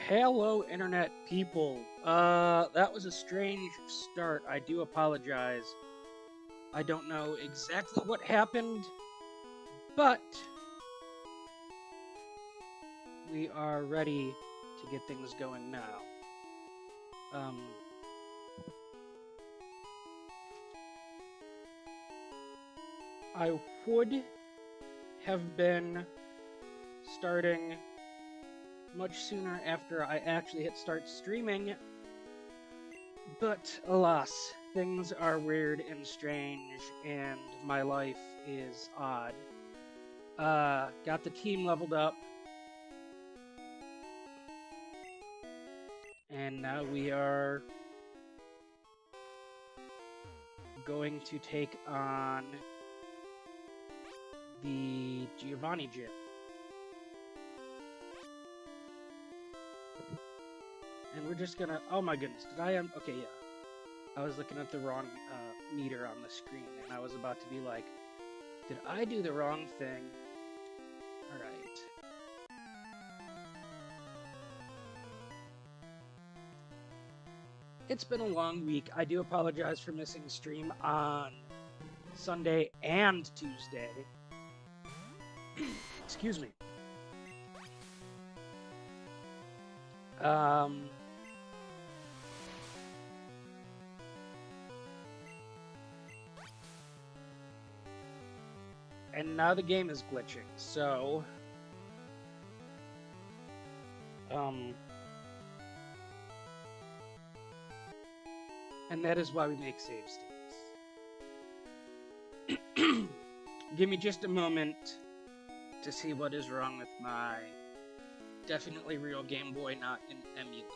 Hello, internet people. That was a strange start. I do apologize. I don't know exactly what happened, but we are ready to get things going now. I would have been starting much sooner after I actually hit start streaming, but alas, things are weird and strange, and my life is odd. Got the team leveled up, and now we are going to take on the Giovanni gym. And we're just gonna, oh my goodness, okay, yeah. I was looking at the wrong meter on the screen, and I was about to be like, did I do the wrong thing? Alright. It's been a long week. I do apologize for missing stream on Sunday and Tuesday. Excuse me. And now the game is glitching, so and that is why we make save states. Give me just a moment to see what is wrong with my definitely real Game Boy, not an emulator.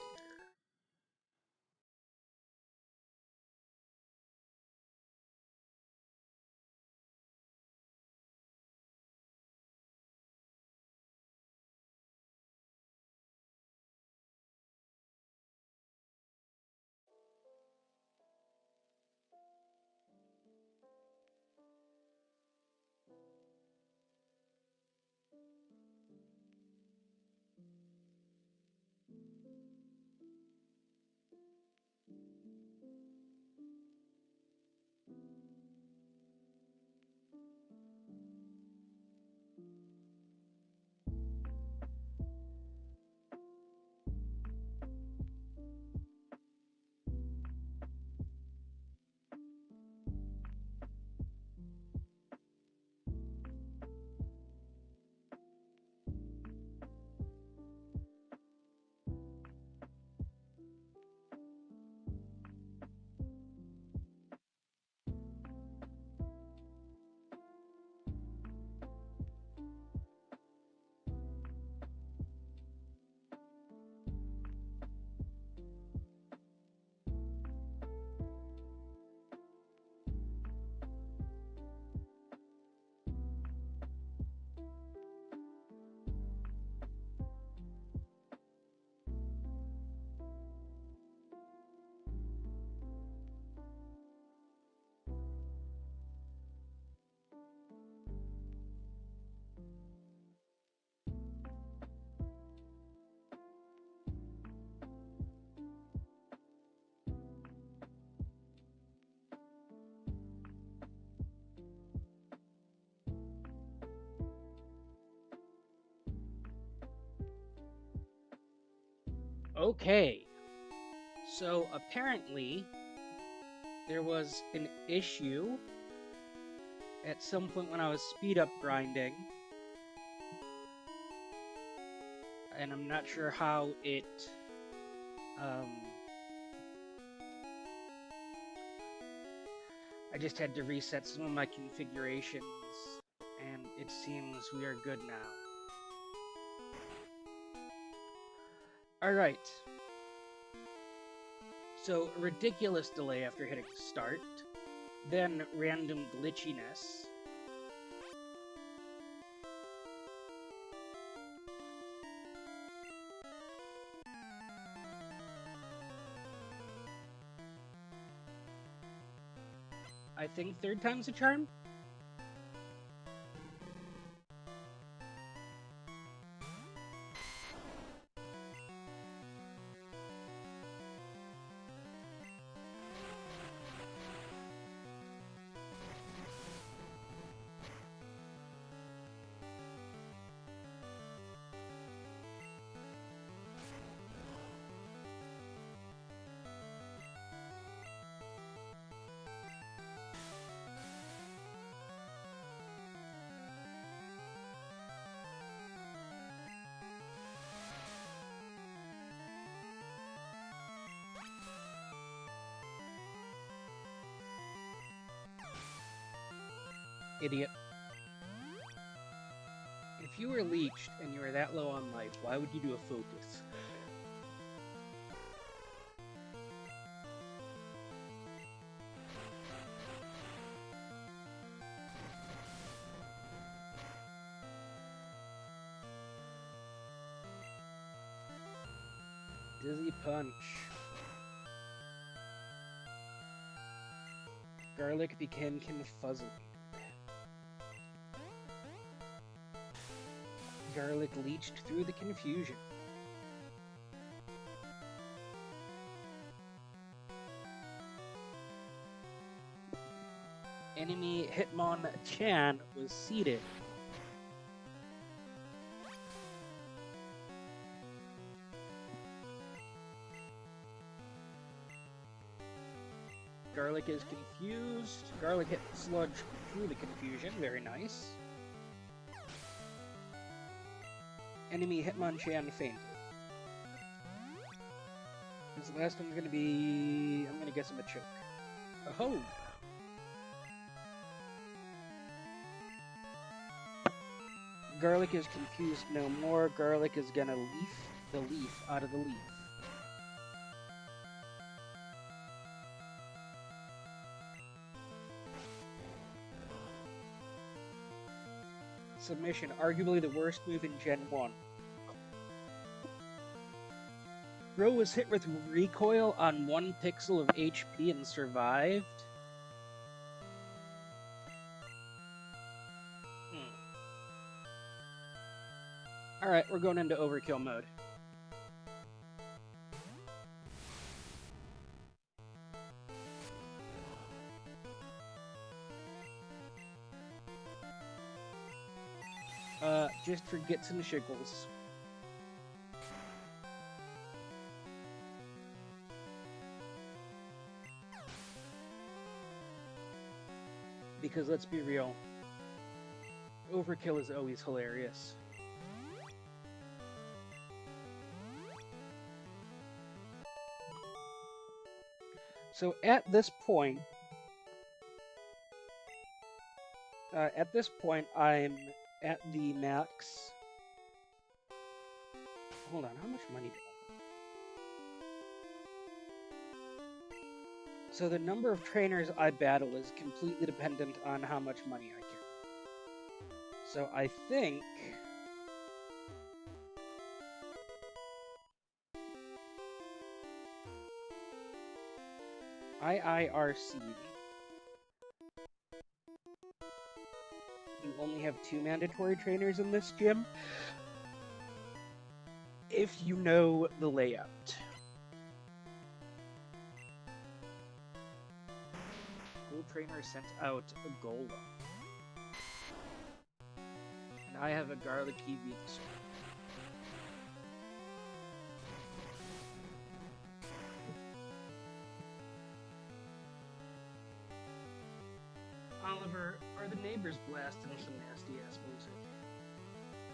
Okay, so apparently there was an issue at some point when I was speed up grinding, and I'm not sure how it I just had to reset some of my configurations, and it seems we are good now. Alright. So, a ridiculous delay after hitting start, then random glitchiness. I think third time's a charm? Idiot. If you were leeched and you were that low on life, why would you do a focus? Dizzy Punch. Garlic became confuzzled. Garlic leached through the confusion. Enemy Hitmonchan was seated. Garlic is confused. Garlic hit Sludge through the confusion. Very nice. Enemy Hitmonchan fainted. This last one's gonna be... I'm gonna guess him a choke. Oh! Garlic is confused no more. Garlic is gonna leaf the leaf out of the leaf. Submission, arguably the worst move in Gen 1. Ro was hit with recoil on 1 pixel of HP and survived. Alright, we're going into overkill mode. Just for gits and shiggles. Because let's be real, overkill is always hilarious. So at this point, I'm at the max. Hold on, how much money do I have? So the number of trainers I battle is completely dependent on how much money I carry. So I think... IIRC. You only have 2 mandatory trainers in this gym. If you know the layout. Gold trainer sent out a Golem. And I have a Garlicky Venusaur. Oliver, are the neighbors blasting some nasty ass music?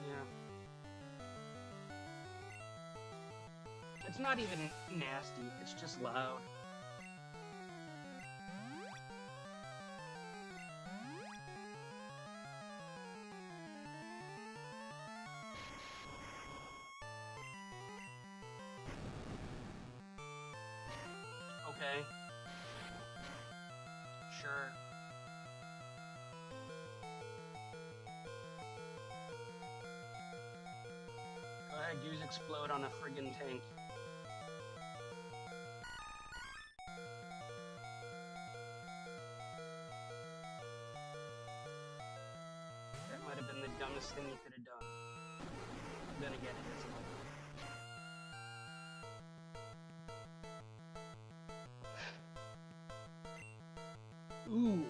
Yeah. It's not even nasty, it's just loud. Okay. Sure. Go ahead, use explode on a friggin' tank. That might have been the dumbest thing you could have done. Then again, it isn't. Ooh.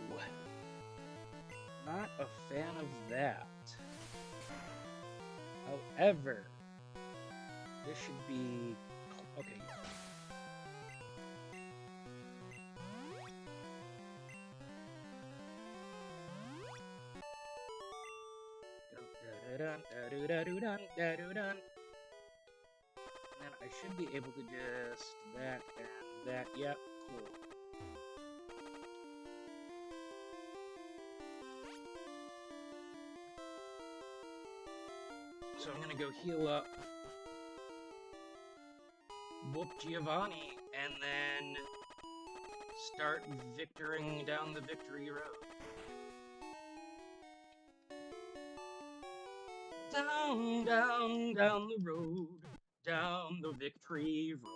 Not a fan of that. However, this should be... Okay. And then I should be able to just... that and that. Yep, cool. So I'm gonna go heal up, whoop Giovanni, and then start victoring down the victory road. Down, down, down the road, down the victory road.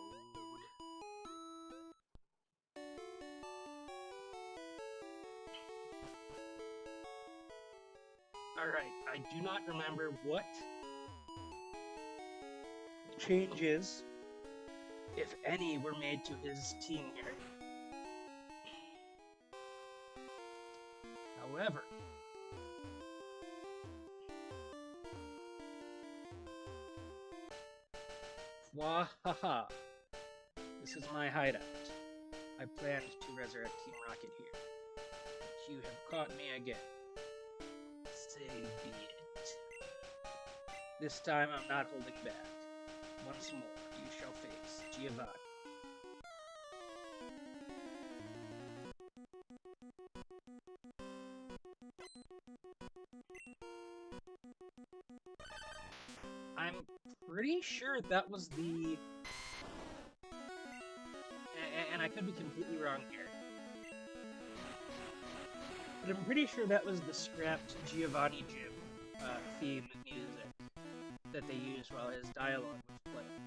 Alright, I do not remember what changes, if any, were made to his team here. However, wahaha, this is my hideout. I planned to resurrect Team Rocket here, but you have caught me again. So be it. This time I'm not holding back. Once more, you shall face Giovanni. I'm pretty sure that was the... And I could be completely wrong here. But I'm pretty sure that was the scrapped Giovanni Gym theme music that they used while his dialogue was playing.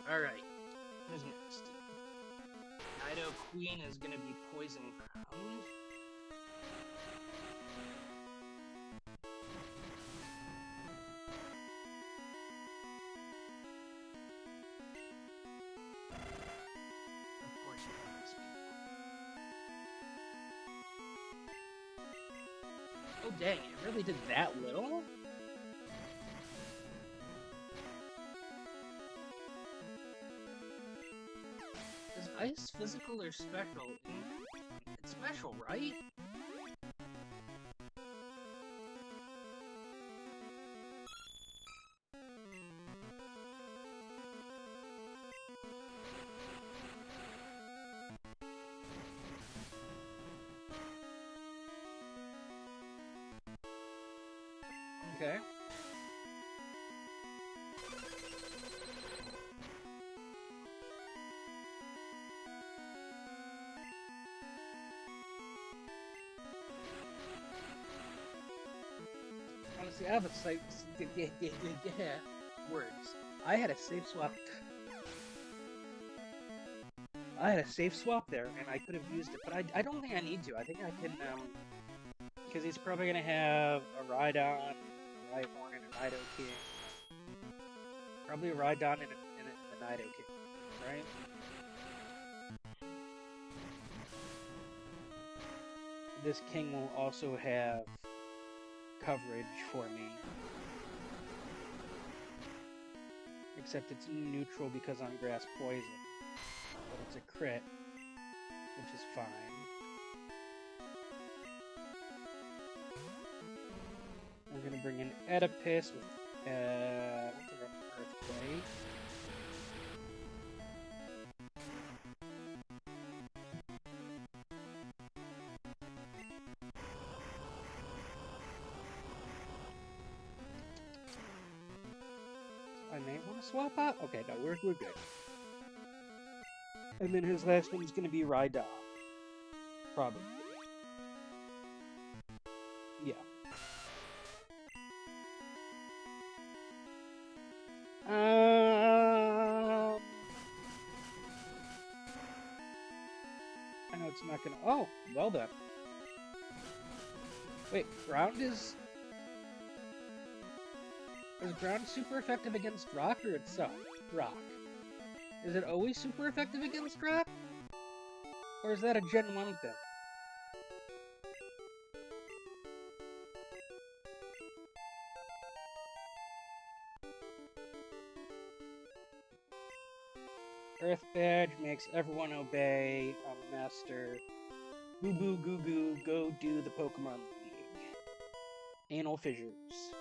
Alright, who's next? Nido Queen is gonna be Poison Ground. Of course you must be. Oh dang, it really did that little? Is ice physical or special? It's special, right? Okay. Honestly, I have a safe... words. I had a safe swap. I had a safe swap there, and I could have used it, but I don't think I need to. I think I can, because he's probably going to have a Rhydon, a Rhyhorn, and a Nido King. Probably a Rhydon and a Nido King, right? This King will also have coverage for me. Except it's neutral because I'm grass poison. But it's a crit, which is fine. We're gonna bring in Oedipus with Earthquake. I may want to swap out. Okay, no, we're good. And then his last one's gonna be Rhydon. Probably. Yeah. I know it's not gonna... Oh, well done. Wait, ground is... Is ground super effective against rock or itself? Rock. Is it always super effective against rock? Or is that a Gen 1 thing? Earth Badge makes everyone obey. I'm a master. Boo boo goo goo, go do the Pokemon League. Anal fissures.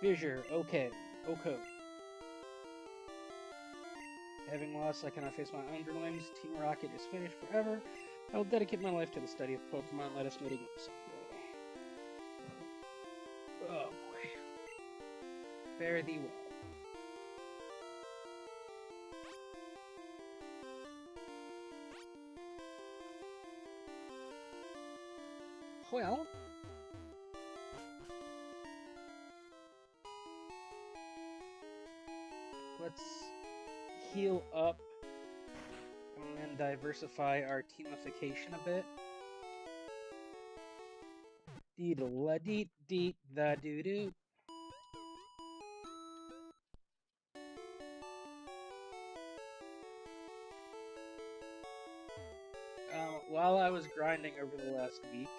Fissure, okay. Okay. Having lost, I cannot face my underlings. Team Rocket is finished forever. I will dedicate my life to the study of Pokemon. Let us meet again someday. Oh boy. Fare thee well. Well, let's heal up and then diversify our teamification a bit. Dee-da-la-dee-dee-da-doo-doo. While I was grinding over the last week,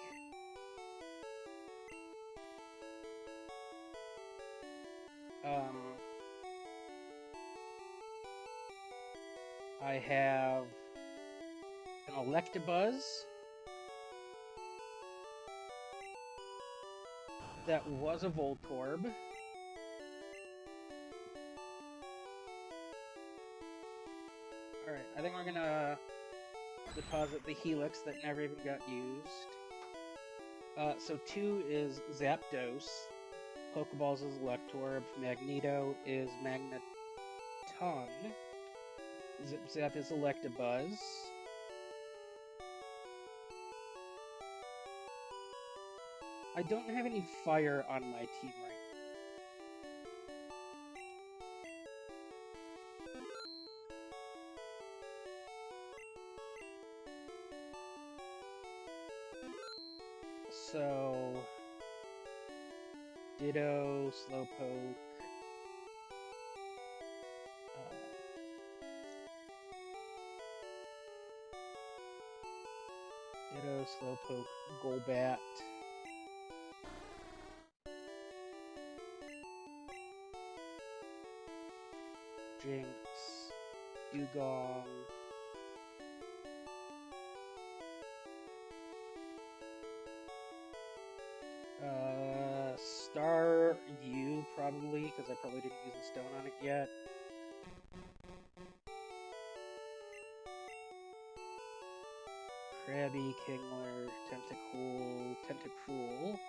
I have an Electabuzz that was a Voltorb. Alright, I think we're gonna deposit the Helix that never even got used. So 2 is Zapdos, Pokeballs is Electorb, Magneto is Magneton, Zap is Electabuzz. I don't have any fire on my team right now. So Ditto, Slowpoke, Ditto, Slowpoke, Golbat, Jinx, Dugong, Star U probably, because I probably didn't use the stone on it yet. Krabby, Kingler, Tentacruel.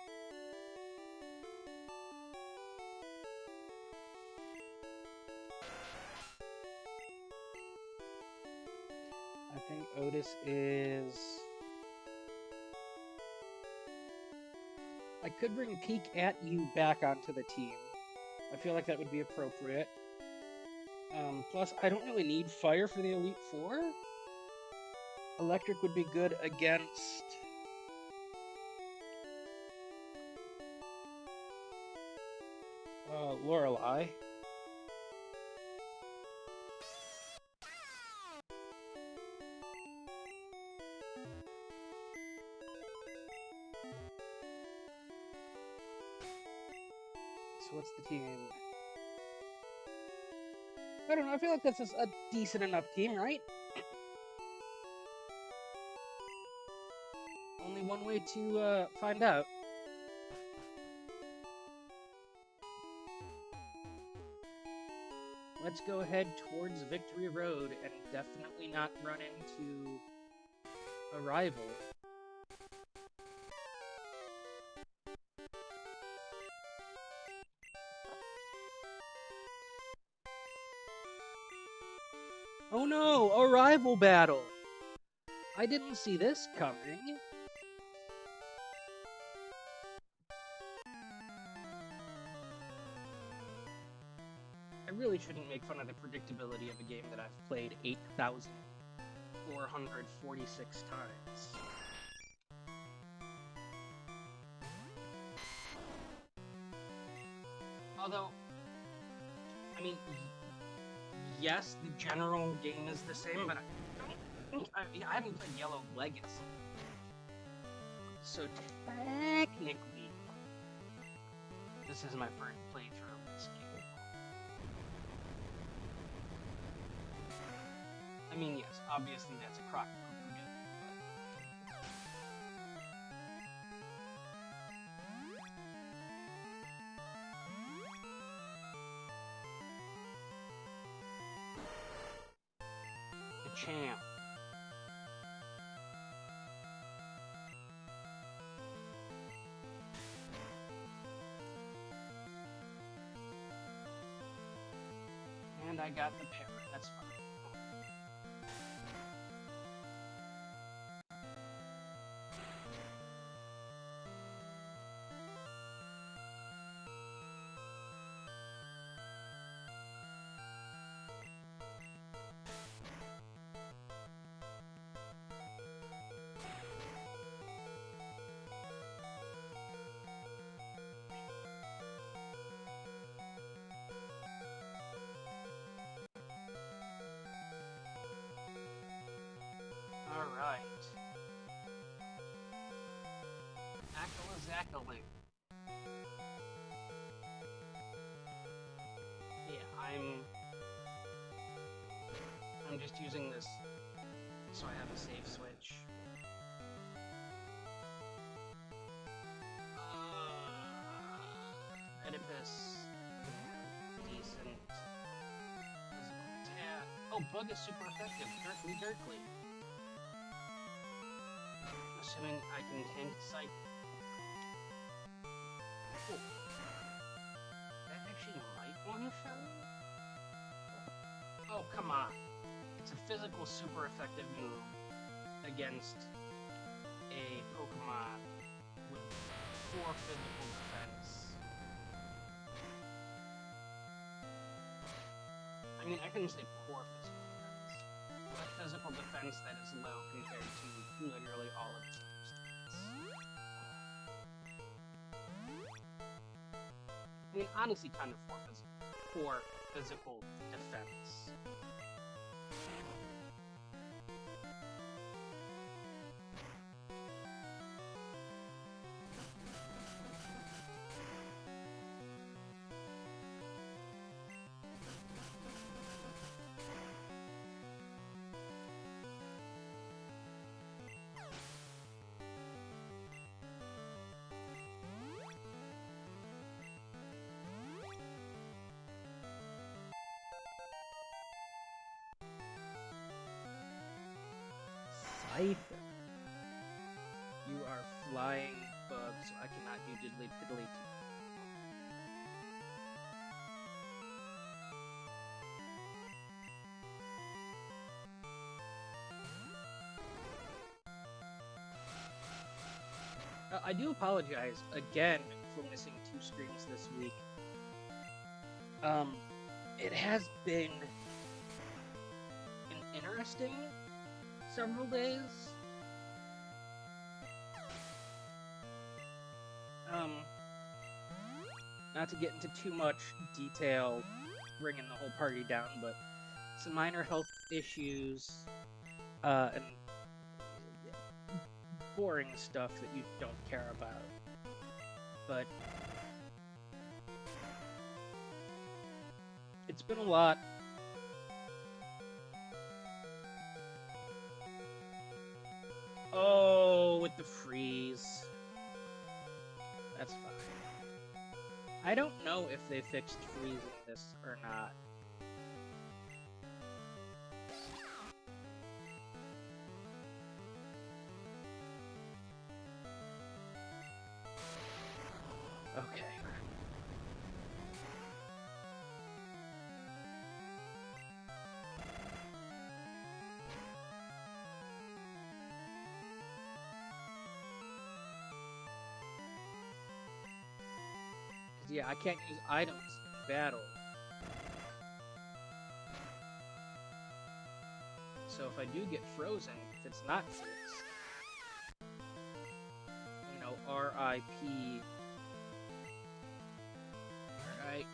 I think Otis is... I could bring Peek at You back onto the team. I feel like that would be appropriate. Plus, I don't really need Fire for the Elite Four. Electric would be good against... Lorelei. So what's the team? I don't know, I feel like this is a decent enough team, right? Only one way to find out. Let's go ahead towards Victory Road and definitely not run into a rival. Oh no, a rival battle! I didn't see this coming. I really shouldn't make fun of the predictability of a game that I've played 8,446 times. Although, I mean, yes, the general game is the same, but I haven't played Yellow Legacy. So technically, this is my first playthrough of this game. I mean, yes, obviously that's a crock of forget. champ. And I got the parrot, that's fine. Alright. Ackle-a-zackling. Yeah, I'm just using this so I have a safe switch. Oedipus. Decent. Oh, bug is super effective. Dirtly. Assuming I can tank sight. Oh. That actually might one-shot? Oh, come on. It's a physical super effective move against a Pokemon with 4 physical defense. I mean, I can say poor physical defense. But physical defense that is low compared to literally all of its stats. I mean, honestly, kind of poor physical defense. Scyther. You are flying bug, so I cannot do diddly fiddly. I do apologize again for missing 2 streams this week. It has been an interesting several days. Not to get into too much detail, bringing the whole party down, but some minor health issues, and boring stuff that you don't care about. But it's been a lot. Oh, with the freeze. That's fine. I don't know if they fixed freezing this or not. Okay. Yeah, I can't use items in battle. So if I do get frozen, if it's not fixed, you know, RIP. Alright.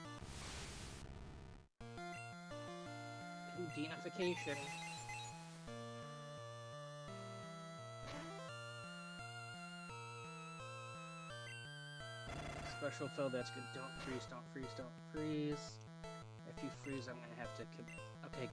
Denification. Special fill, that's good. Don't freeze, don't freeze, don't freeze. If you freeze, I'm gonna have to commit. Okay.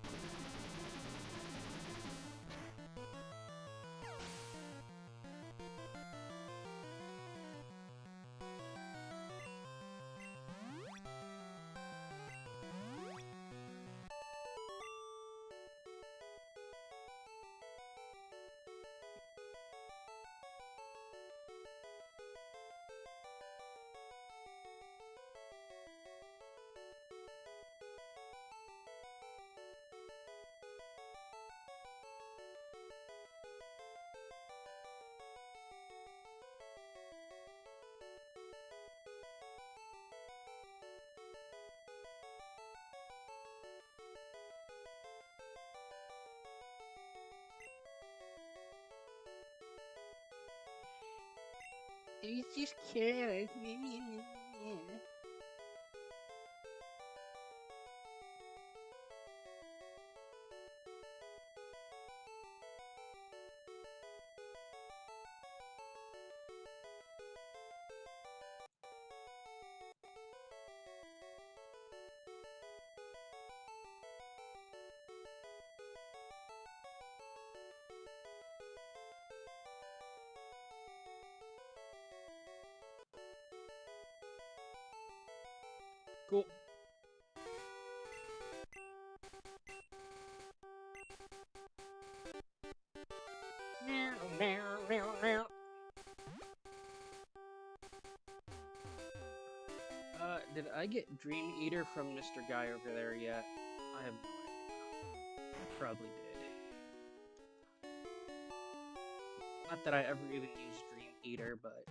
He's just careless. Cool. Did I get Dream Eater from Mr. Guy over there yet? I have no idea. I probably did. Not that I ever even used Dream Eater, but...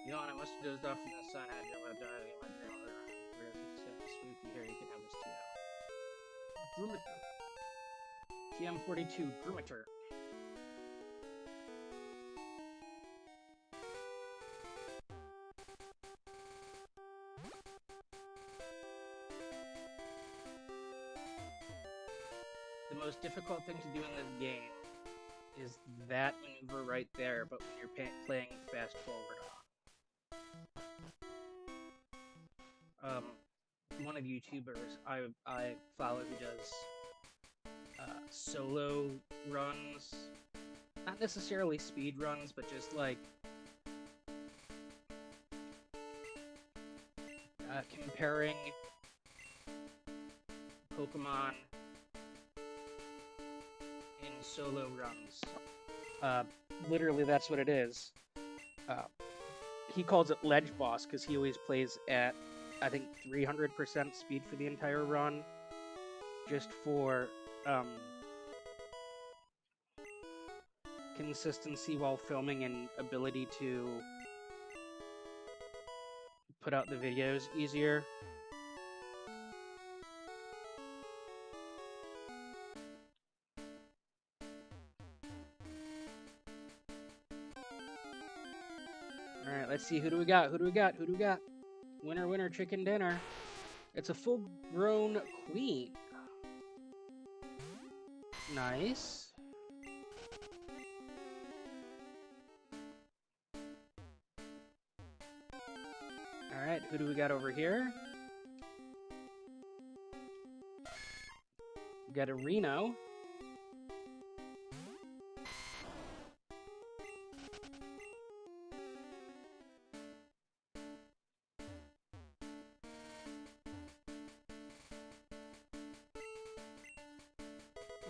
Yawn, I must have dozed off from the sun. I dreamt about dying in my dream. Whereas you said swoopy here, you can have this TM. Grumeter. TM42, Grumeter. The most difficult thing to do in this game is that maneuver right there, but when you're playing fast forward on. One of the YouTubers I follow who does solo runs, not necessarily speed runs, but just like comparing Pokemon in solo runs. Literally, that's what it is. He calls it Ledge Boss because he always plays at, I think, 300% speed for the entire run, just for consistency while filming and ability to put out the videos easier. Alright, let's see, who do we got? Winner, winner, chicken dinner. It's a full-grown queen. Nice. Alright, who do we got over here? We got a Reno.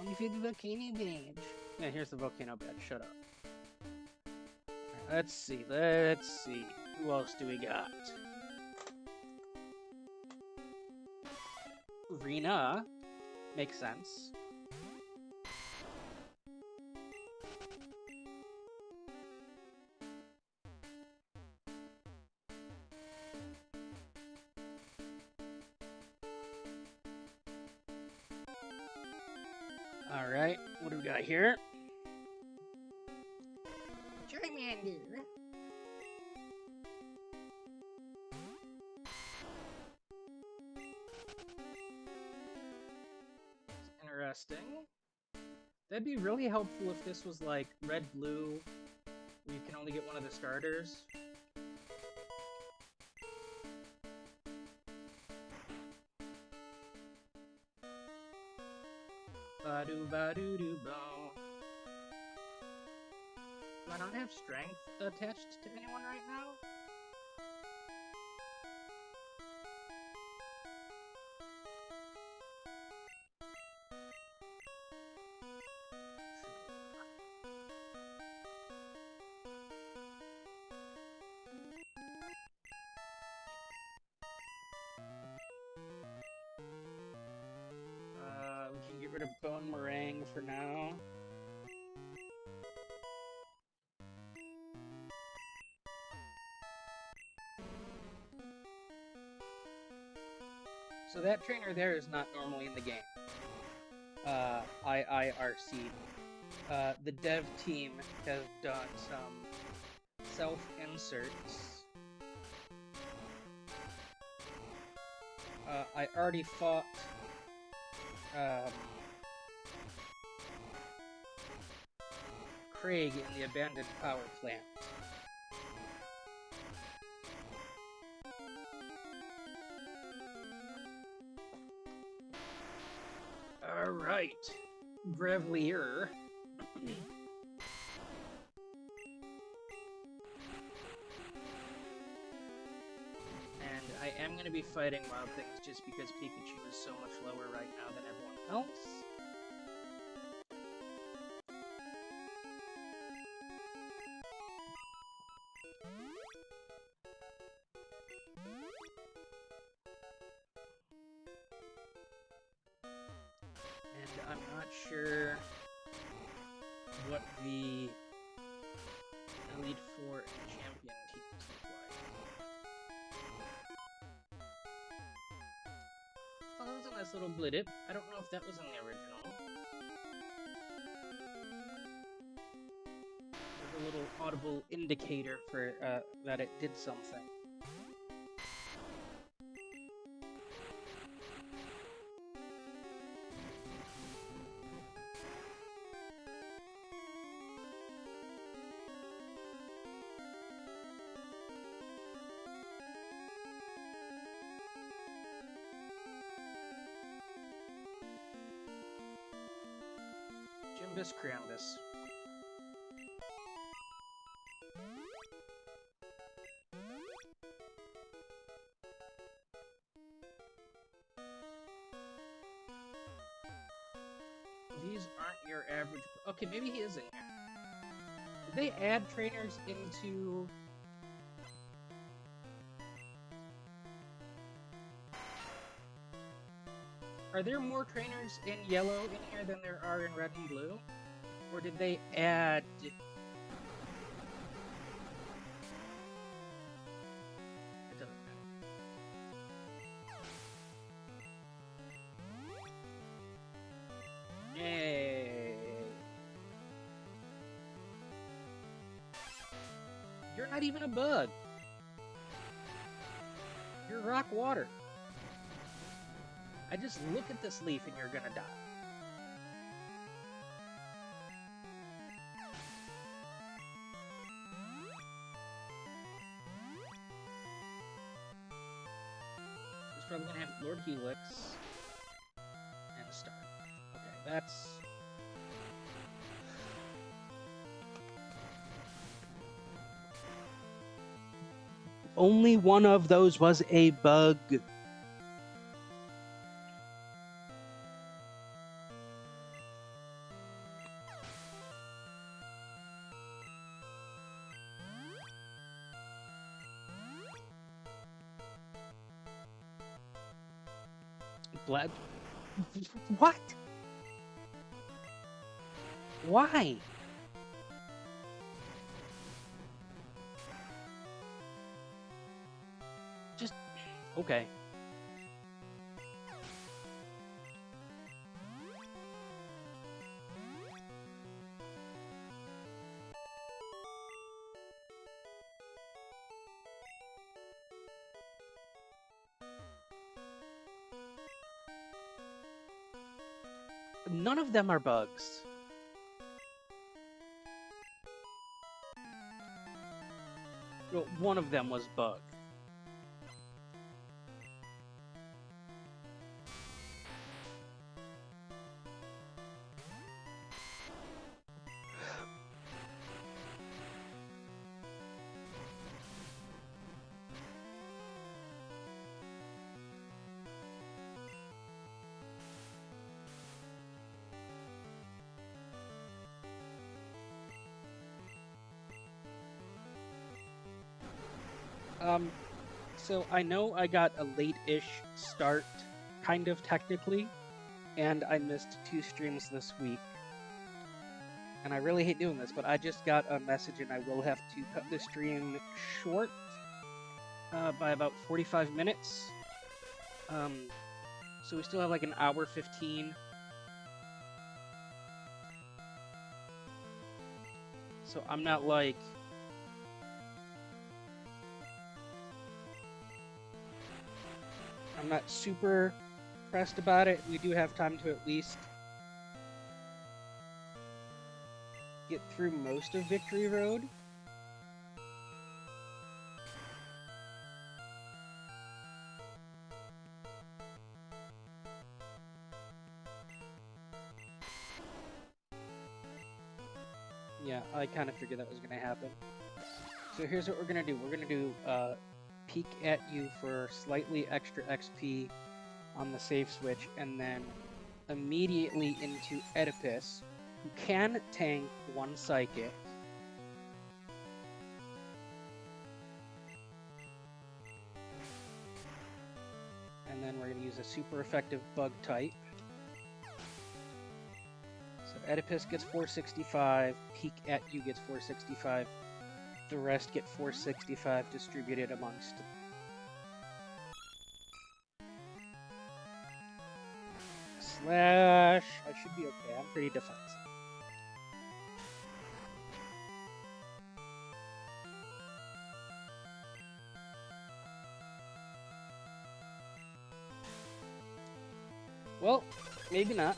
Only feed the volcano badge. Yeah, here's the volcano badge. Shut up. Right, let's see. Who else do we got? Rena. Makes sense. Alright, what do we got here? Charmander. Interesting. That'd be really helpful if this was like red, blue, where you can only get one of the starters. Ba-do-ba-do-do-bo. Do I not have strength attached to anyone right now? rid of Bone Meringue for now. So that trainer there is not normally in the game. IIRC. The dev team has done some self-inserts. I already fought Craig in the abandoned power plant. Alright, Grevlier. And I am going to be fighting Wild Things just because Pikachu is so much lower right now than everyone else. And I'm not sure what the Elite Four and Champion teams look like. Oh, that was a nice little blidip. I don't know if that was in the original. There's a little audible indicator for that it did something. Jimbus Crambus. These aren't your average... Okay, maybe he is in here. Did they add trainers into... Are there more trainers in yellow in here than there are in red and blue? Or did they add... It doesn't matter. Yay! You're not even a bug! You're rock water. I just look at this leaf and you're gonna die. He's probably gonna have Lord Helix and a star. Okay, that's... Only one of those was a bug. Blood? What? Why? Just... Okay. None of them are bugs. Well, one of them was bug. So I know I got a late-ish start, kind of technically, and I missed 2 streams this week. And I really hate doing this, but I just got a message and I will have to cut the stream short by about 45 minutes. So we still have like an hour 15. So I'm not like... I'm not super pressed about it. We do have time to at least get through most of Victory Road. Yeah, I kind of figured that was going to happen. So here's what we're going to do. We're going to do peek at you for slightly extra XP on the save switch, and then immediately into Oedipus, who can tank 1 psychic. And then we're going to use a super effective bug type. So Oedipus gets 465, peek at you gets 465, the rest get 465 distributed amongst. Slash, I should be okay, I'm pretty defensive. Well, maybe not.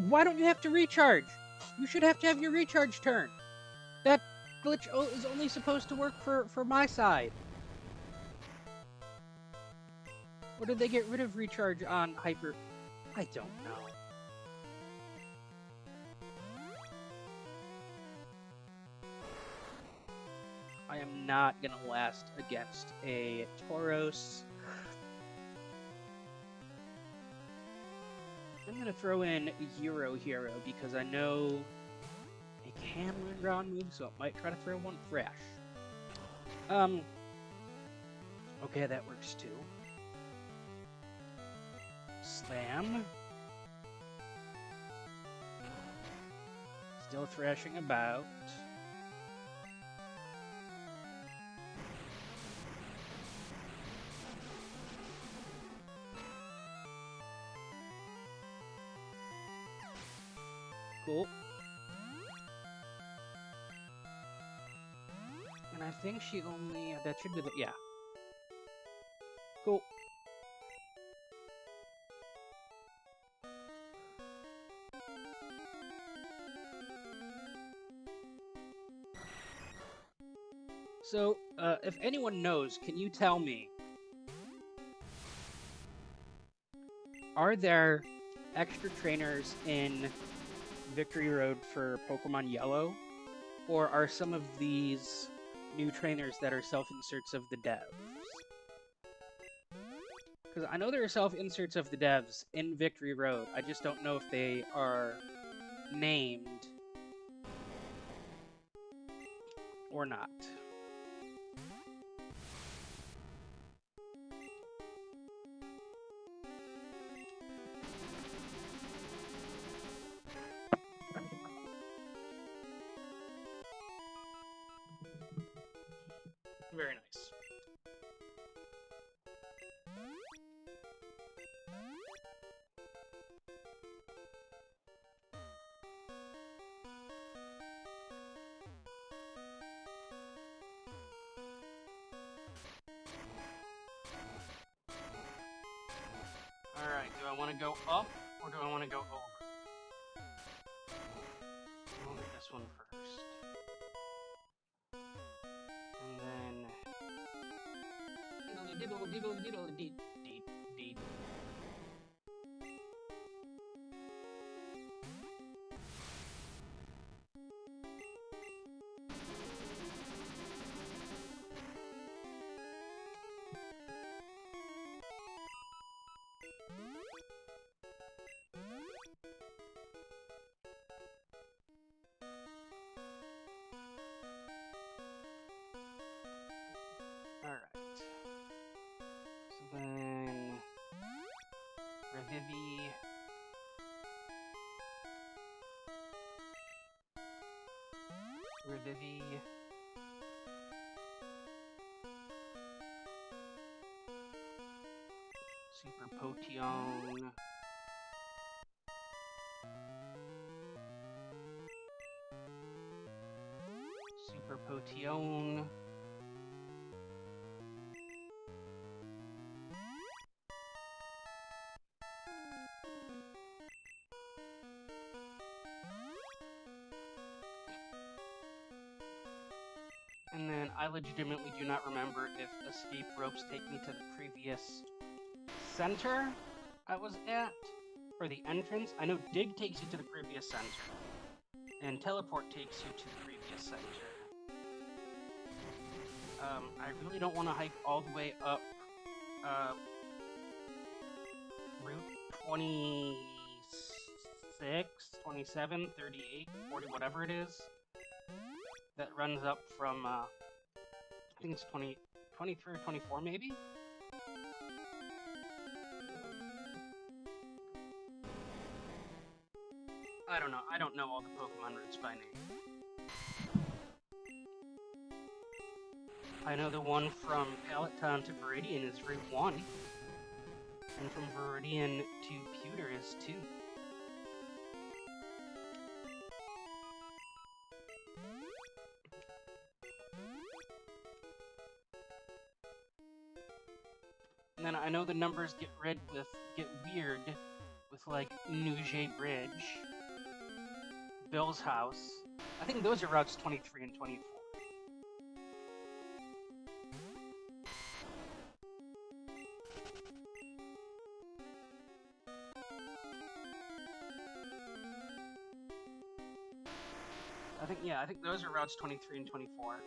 Why don't you have to recharge? You should have to have your recharge turn. That glitch is only supposed to work for my side. Or did they get rid of recharge on Hyper? I don't know. I am not gonna last against a Tauros. I'm gonna throw in Euro Hero because I know it can learn ground moves, so it might try to throw one fresh. Okay, that works too. Slam. Still thrashing about. Cool. And I think she only... that should be the... yeah. Cool. So, if anyone knows, can you tell me, are there extra trainers in Victory Road for Pokemon Yellow? Or are some of these new trainers that are self-inserts of the devs? Because I know there are self-inserts of the devs in Victory Road, I just don't know if they are named or not. Very nice. Alright, do I want to go up or do I want to go over? We'll do this one first. And then... diddle diddle diddle dee dee dee. Revivi. Super Potion. Super Potion. And then I legitimately do not remember if escape ropes take me to the previous center I was at, or the entrance. I know dig takes you to the previous center, and teleport takes you to the previous center. I really don't want to hike all the way up Route 26, 27, 38, 40, whatever it is, that runs up from, I think it's 23 or 24 maybe? I don't know. I don't know all the Pokemon routes by name. I know the one from Pallet Town to Viridian is Route 1. And from Viridian to Pewter is 2. And then I know the numbers get weird with like Nugget Bridge, Bill's house. I think those are routes 23 and 24. I think those are routes 23 and 24.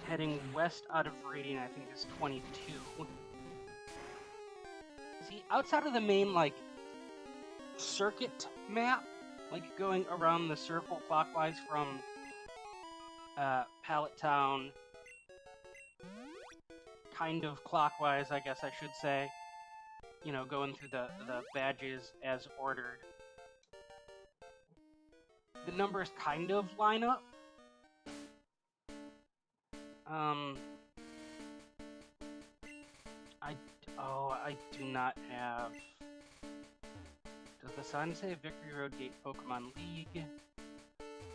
Heading west out of Viridian, I think, is 22. See, outside of the main, like, circuit map, like going around the circle clockwise from Pallet Town, kind of clockwise, I guess I should say, you know, going through the badges as ordered. The numbers kind of line up. I do not have... Does the sign say Victory Road Gate Pokemon League?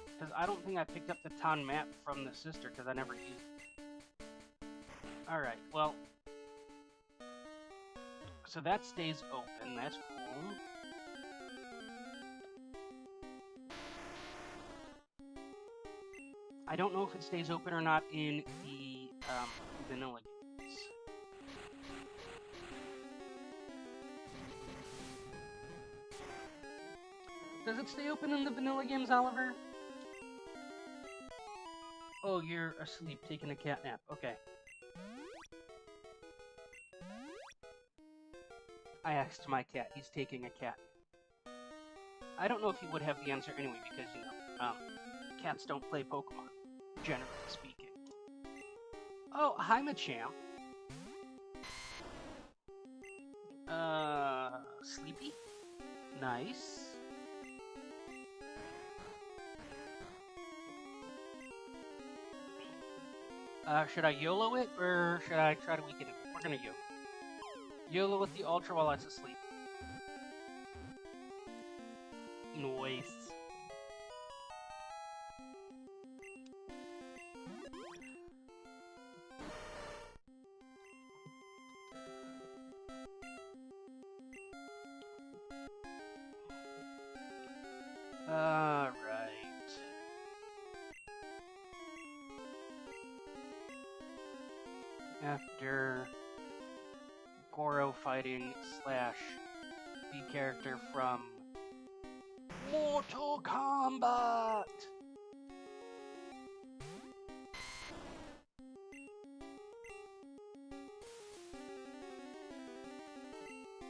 Because I don't think I picked up the town map from the sister, because I never used it. Alright, well... So that stays open, that's cool. I don't know if it stays open or not in the vanilla games. Does it stay open in the vanilla games, Oliver? Oh, you're asleep, taking a cat nap. Okay. I asked my cat. He's taking a cat. I don't know if he would have the answer anyway, because, you know, cats don't play Pokemon, generally speaking. Oh, hi, Machamp. Sleepy? Nice. Should I YOLO it, or should I try to weaken it? We're gonna YOLO. YOLO with the Ultra while it's asleep. Nice. Alright. After Goro fighting / the character from Mortal Kombat!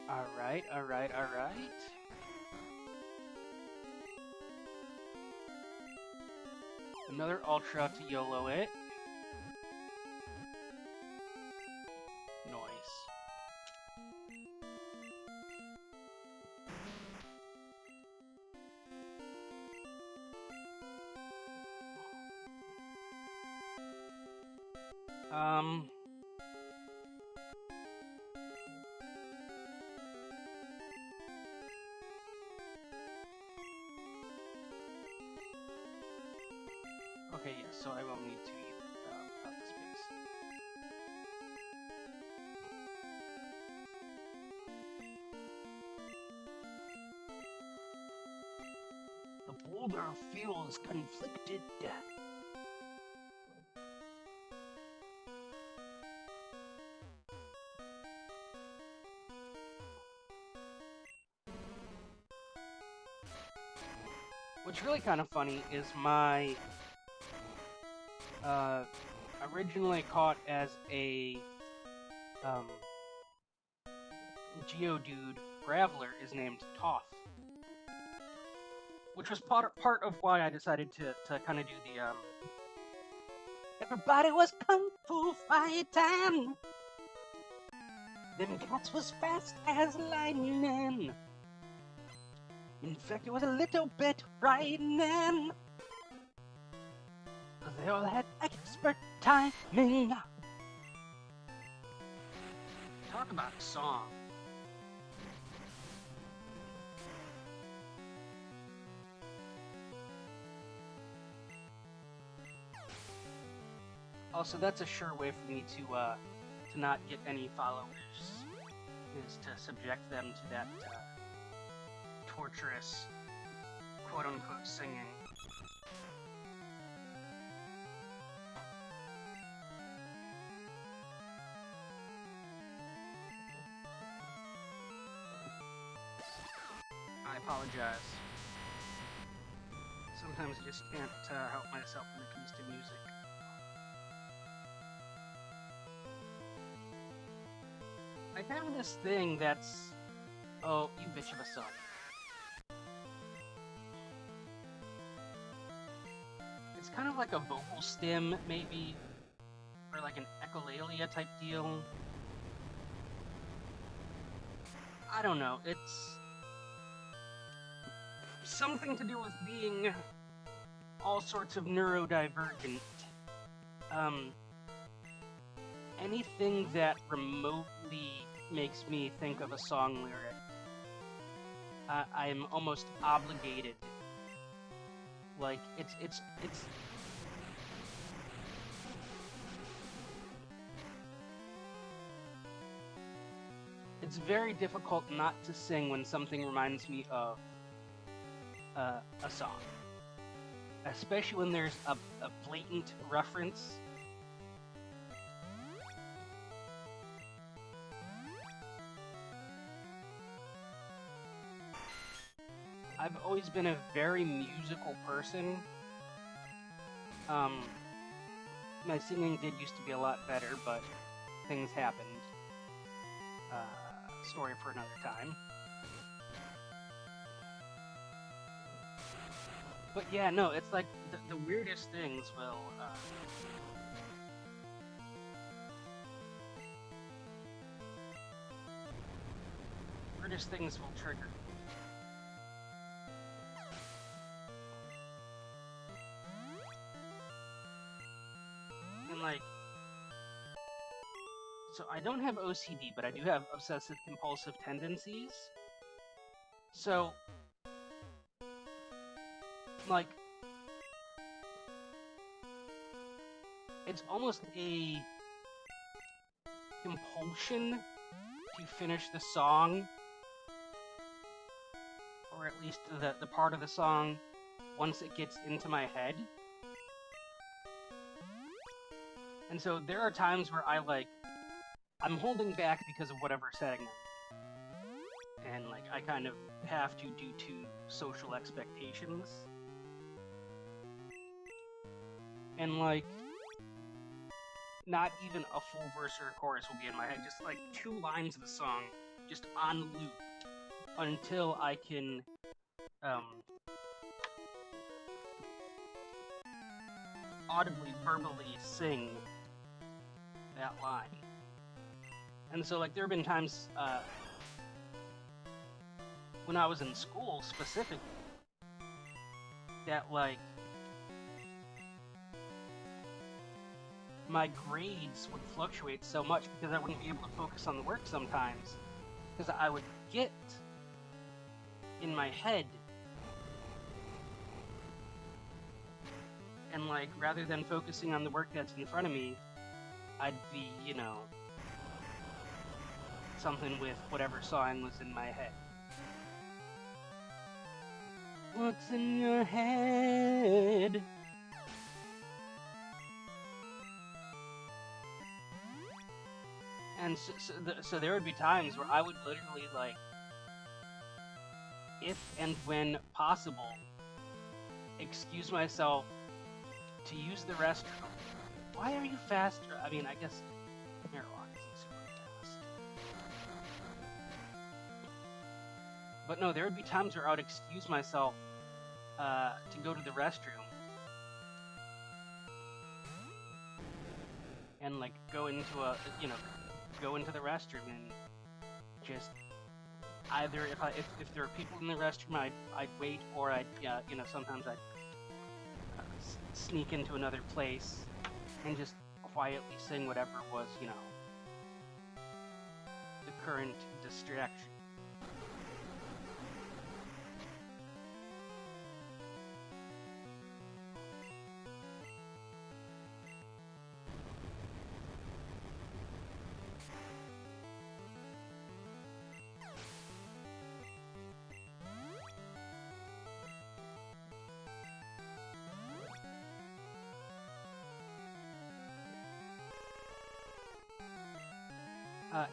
Alright. Another Ultra to YOLO it. Nice. Okay, yes, so I will need to eat out the space. The boulder feels conflicted. What's really kind of funny is my originally caught as a Geodude Graveler is named Toph, which was part of why I decided to kind of do the everybody was kung fu fighting. Them cats was fast as lightning. In fact, it was a little bit frightening. They all had expert timing. Talk about a song. Also, that's a sure way for me to not get any followers, is to subject them to that torturous, quote-unquote, singing. I apologize. Sometimes I just can't help myself when it comes to music. I have this thing that's... Oh, you bitch of a son. It's kind of like a vocal stem, maybe, or like an echolalia type deal. I don't know, it's something to do with being all sorts of neurodivergent. Anything that remotely makes me think of a song lyric, I am almost obligated. Like, it's very difficult not to sing when something reminds me of a song. Especially when there's a blatant reference. I've always been a very musical person. My singing did used to be a lot better, but things happened. Story for another time. But yeah, no, it's like the weirdest things will... weirdest things will trigger. And like... So I don't have OCD, but I do have obsessive-compulsive tendencies. So... like, it's almost a compulsion to finish the song, or at least the part of the song, once it gets into my head. And so there are times where I'm holding back because of whatever setting I'm in. And, like, I kind of have to due to social expectations. And, like, not even a full verse or a chorus will be in my head. Just, like, 2 lines of the song, just on loop, until I can, audibly, verbally sing that line. And so, like, there have been times, when I was in school, specifically, that, like, my grades would fluctuate so much because I wouldn't be able to focus on the work sometimes. Because I would get in my head, and like, rather than focusing on the work that's in front of me, I'd be, you know, something with whatever song was in my head. What's in your head? And so there would be times where I would literally, like, if and when possible, excuse myself to use the restroom. Why are you faster? I mean, I guess marijuana isn't super fast. But no, there would be times where I would excuse myself to go to the restroom. And, like, go into the restroom and just either if there are people in the restroom, I'd wait, or I'd sometimes I'd sneak into another place and just quietly sing whatever was, you know, the current distraction.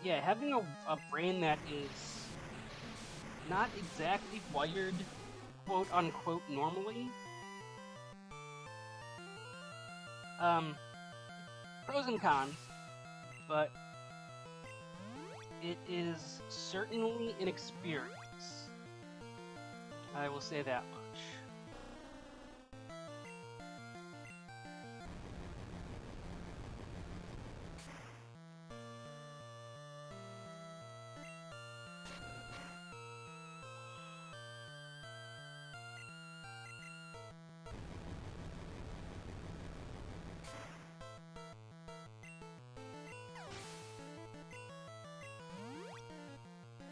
Yeah, having a brain that is not exactly wired, quote-unquote, normally. Pros and cons, but it is certainly an experience. I will say that much.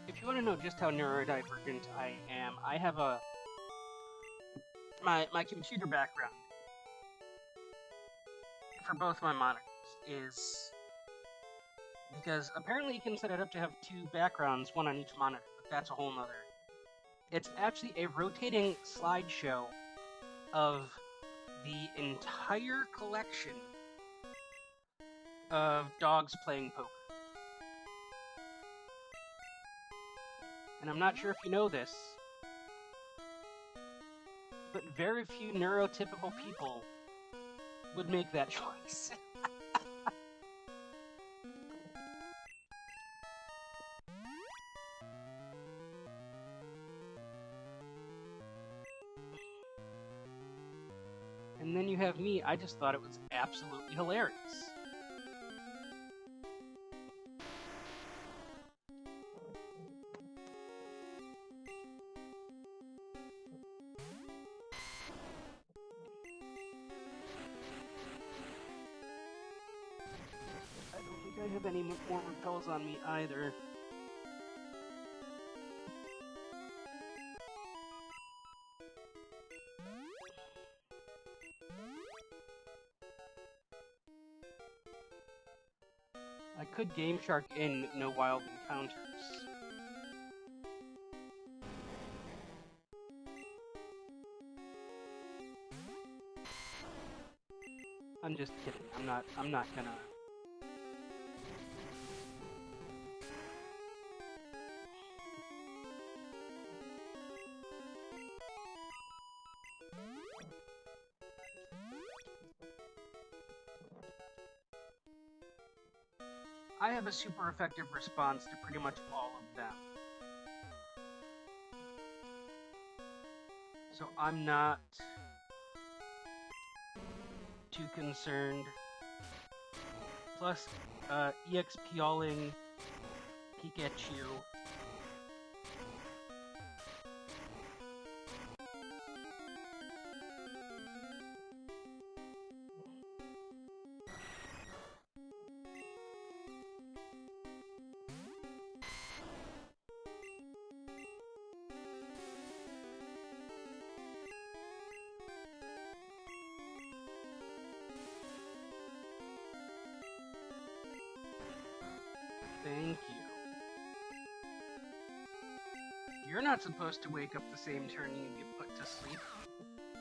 If you want to know just how neurodivergent I am, I have my computer background for both my monitors is because apparently you can set it up to have two backgrounds, one on each monitor, but that's a whole nother. It's actually a rotating slideshow of the entire collection of dogs playing poker. And I'm not sure if you know this, but very few neurotypical people would make that choice. And then you have me, I just thought it was absolutely hilarious. I don't think I have any more repels on me either. I could Game Shark in No Wild Encounters. I'm just kidding. I'm not gonna. I have a super effective response to pretty much all of them. So I'm not too concerned. Plus, EXP-alling Pikachu. Thank you. You're not supposed to wake up the same turn you get put to sleep.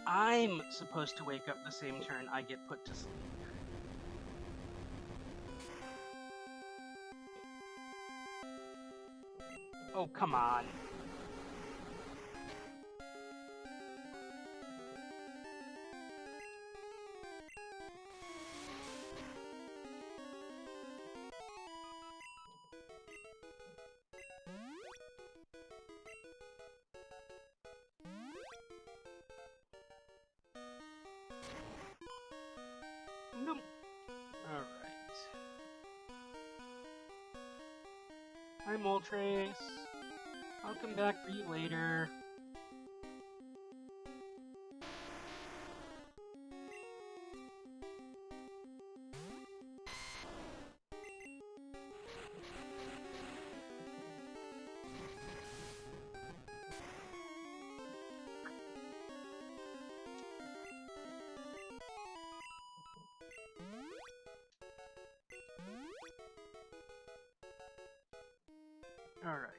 I'm supposed to wake up the same turn I get put to sleep. Oh, come on. Nope. Alright. Hi, Moltres. I'll come back for you later. Alright.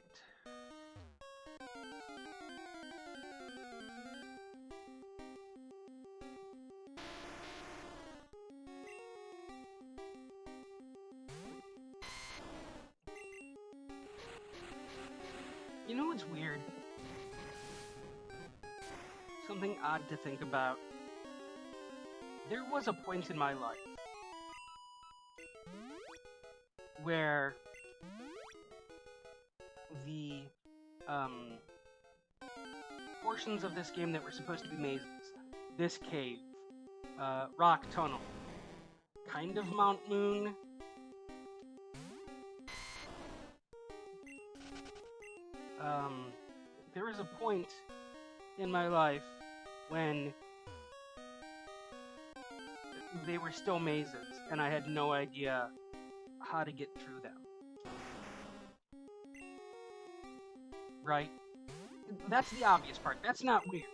You know what's weird? Something odd to think about. There was a point in my life where the portions of this game that were supposed to be mazes, this cave, rock tunnel, kind of Mount Moon, there was a point in my life when they were still mazes, and I had no idea how to get through them. Right? That's the obvious part. That's not weird.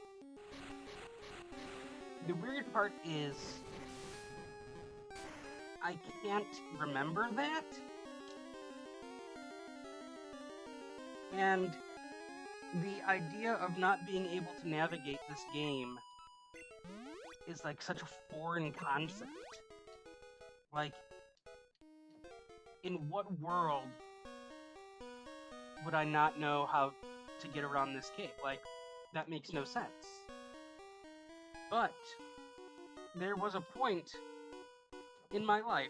The weird part is I can't remember that. And the idea of not being able to navigate this game is like such a foreign concept. Like, in what world would I not know how to get around this cave? Like, that makes no sense. But there was a point in my life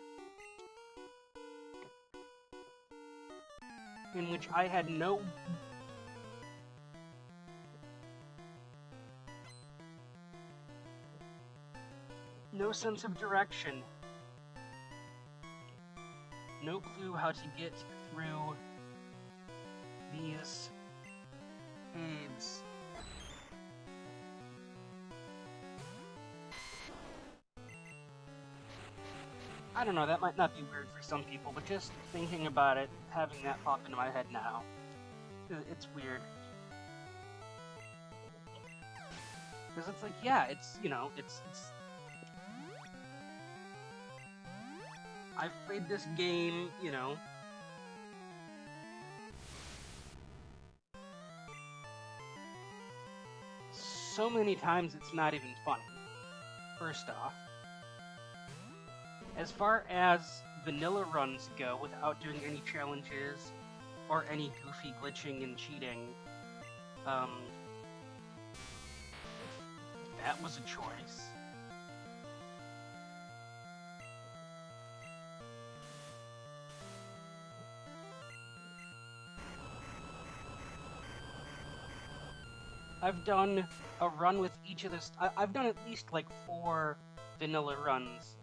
in which I had no sense of direction, no clue how to get through these caves. I don't know, that might not be weird for some people, but just thinking about it, having that pop into my head now, it's weird. Because it's like, yeah, it's, you know, it's... I've played this game, you know, so many times it's not even funny, first off. As far as vanilla runs go, without doing any challenges or any goofy glitching and cheating, that was a choice. I've done a run with each of the... I've done at least like 4 vanilla runs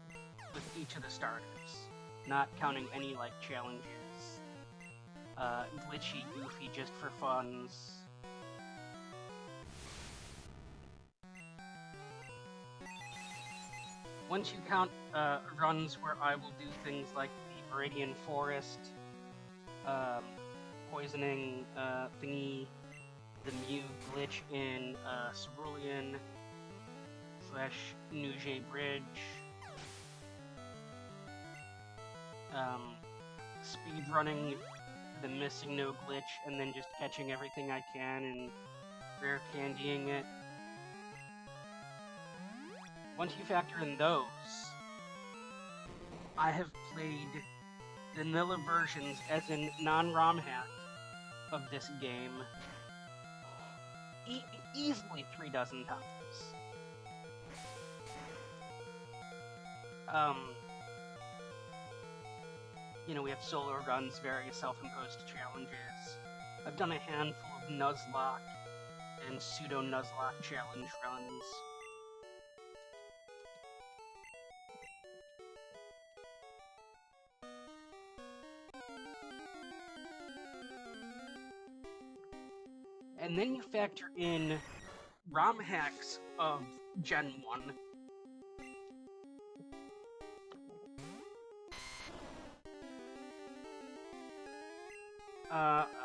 with each of the starters, not counting any like challenges, glitchy, goofy, just for funs. Once you count runs where I will do things like the Viridian Forest, poisoning thingy, the Mew glitch in Cerulean / Nuje Bridge, speedrunning the missing no glitch and then just catching everything I can and rare candying it. Once you factor in those, I have played vanilla versions, as in non-ROM hack, of this game easily 3 dozen times. You know, we have solo runs, various self-imposed challenges. I've done a handful of Nuzlocke and pseudo-Nuzlocke challenge runs. And then you factor in ROM hacks of Gen 1.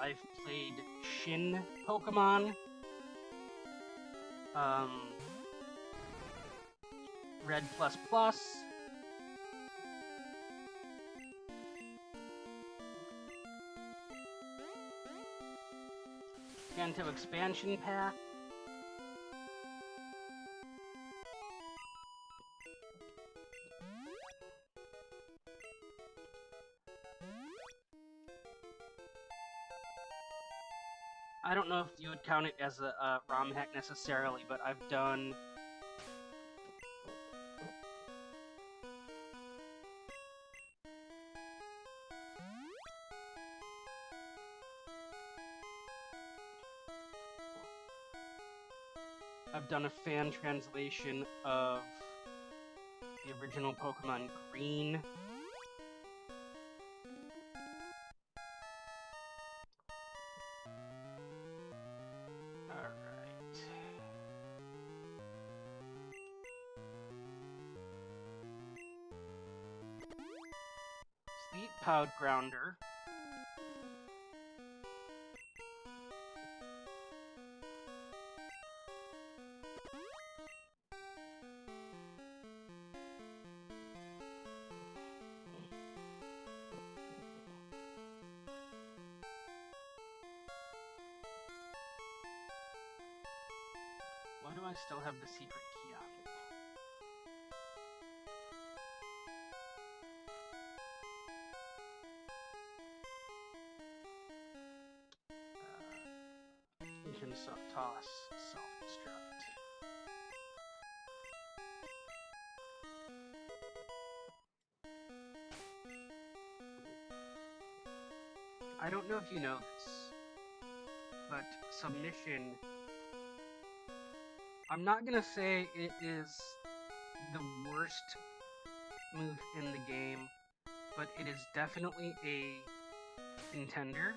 I've played Shin Pokémon, Red++, Kanto Expansion Pack, I don't know if you would count it as a ROM hack necessarily, but I've done a fan translation of the original Pokemon Green. Sleep Powder Grounder. Why do I still have the secret key on it? You can toss self-destruct. I don't know if you know this, but submission, I'm not gonna say it is the worst move in the game, but it is definitely a contender.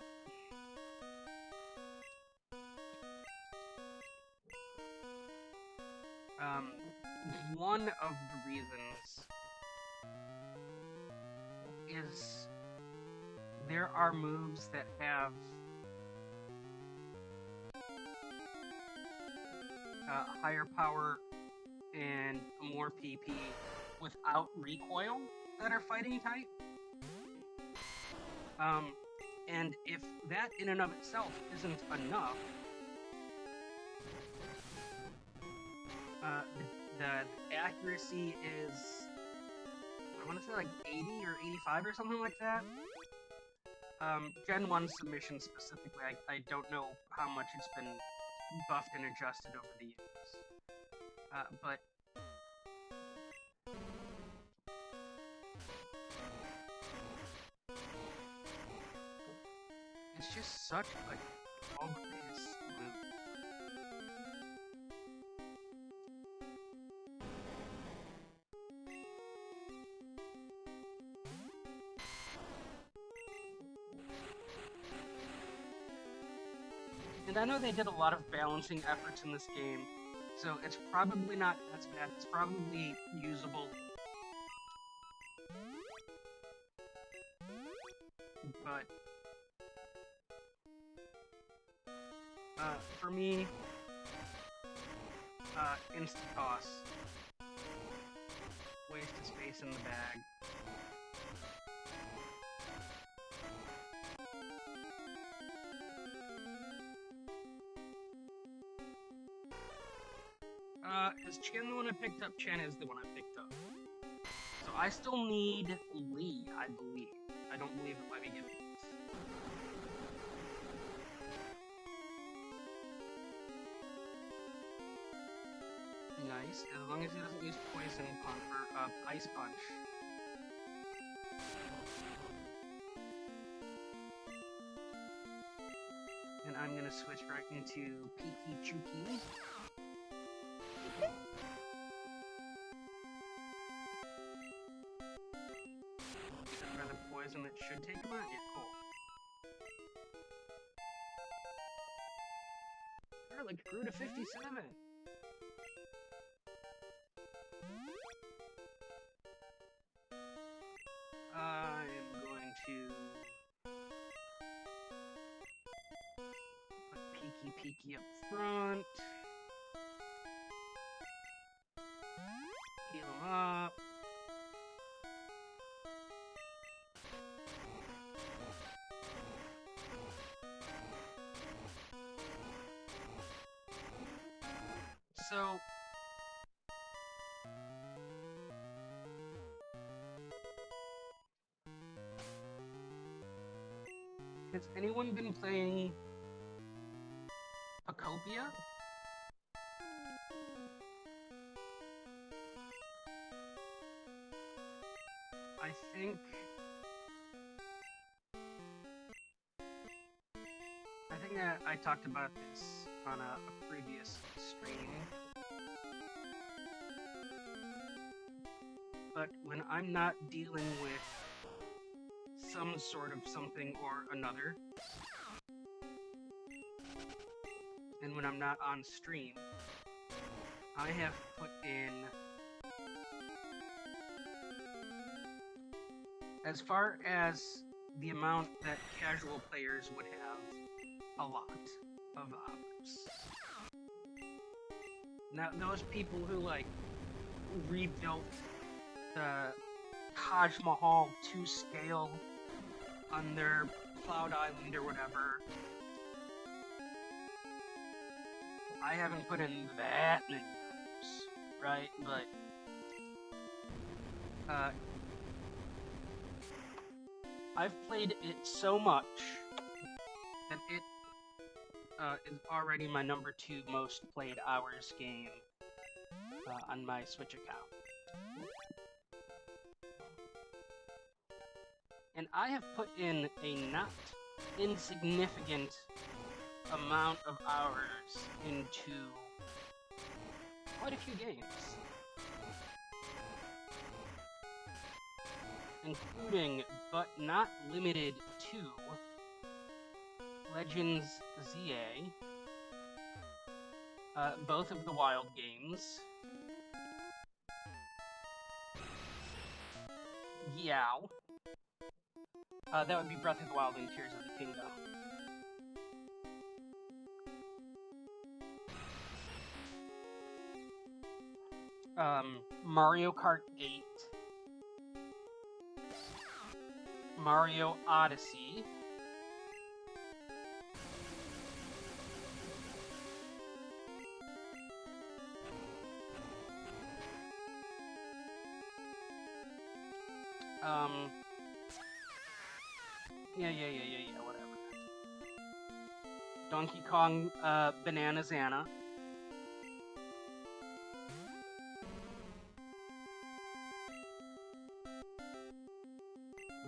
One of the reasons is there are moves that have higher power and more PP without recoil that are fighting type. And if that in and of itself isn't enough, the accuracy is, I want to say like 80 or 85 or something like that. Gen 1 submission specifically, I don't know how much it's been buffed and adjusted over the years. But it's just such a dog-piss move. And I know they did a lot of balancing efforts in this game, so it's probably not as bad. It's probably usable. But for me, insta-toss. Waste of space in the bag. Is Chan the one I picked up? Chan is the one I picked up. So I still need Lee, I believe. I don't believe it let me get these. Nice, as long as he doesn't use poison punch or ice punch. And I'm gonna switch right into Peaky Chooky. Rather poison that should take him out? Yeah, cool. Garlic grew to 57. I am going to put Peaky up front. Heal him up. So has anyone been playing Pocopia? I think I talked about this on a previous stream. But when I'm not dealing with some sort of something or another, and when I'm not on stream, I have put in, as far as the amount that casual players would have, a lot of hours. Now, those people who, like, rebuilt the Taj Mahal to scale on their Cloud Island or whatever, I haven't put in that many hours, right? But, I've played it so much that it is already my number 2 most played hours game on my Switch account. And I have put in a not insignificant amount of hours into quite a few games, including, but not limited to, Legends ZA, both of the Wild games, Yow, that would be Breath of the Wild and Tears of the Kingdom. Mario Kart 8, Mario Odyssey, yeah, whatever. Donkey Kong, Bananazana.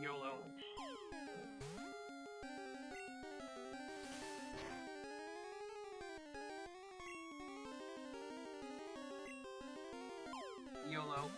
YOLO. YOLO.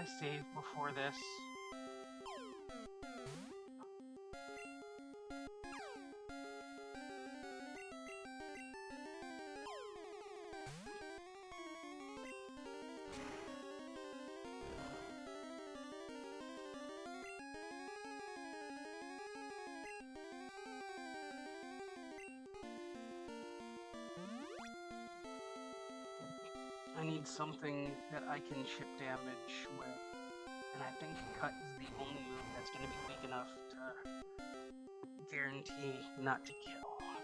I save before this? I need something that I can chip damage with, and I think cut is the only move that's going to be weak enough to guarantee not to kill. Alright.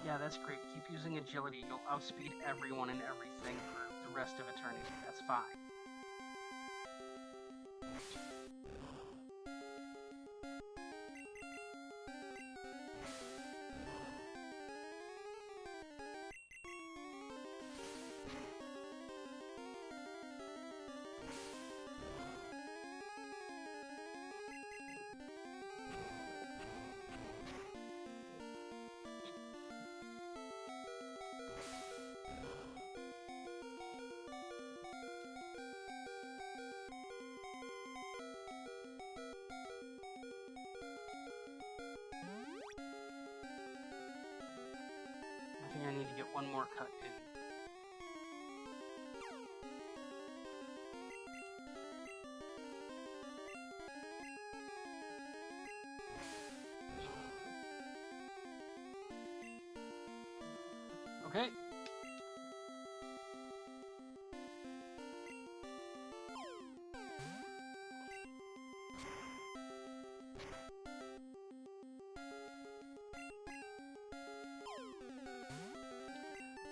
Yeah, that's great. Keep using agility. You'll outspeed everyone and everything for the rest of eternity. That's fine. I think I need to get one more cut in. Okay.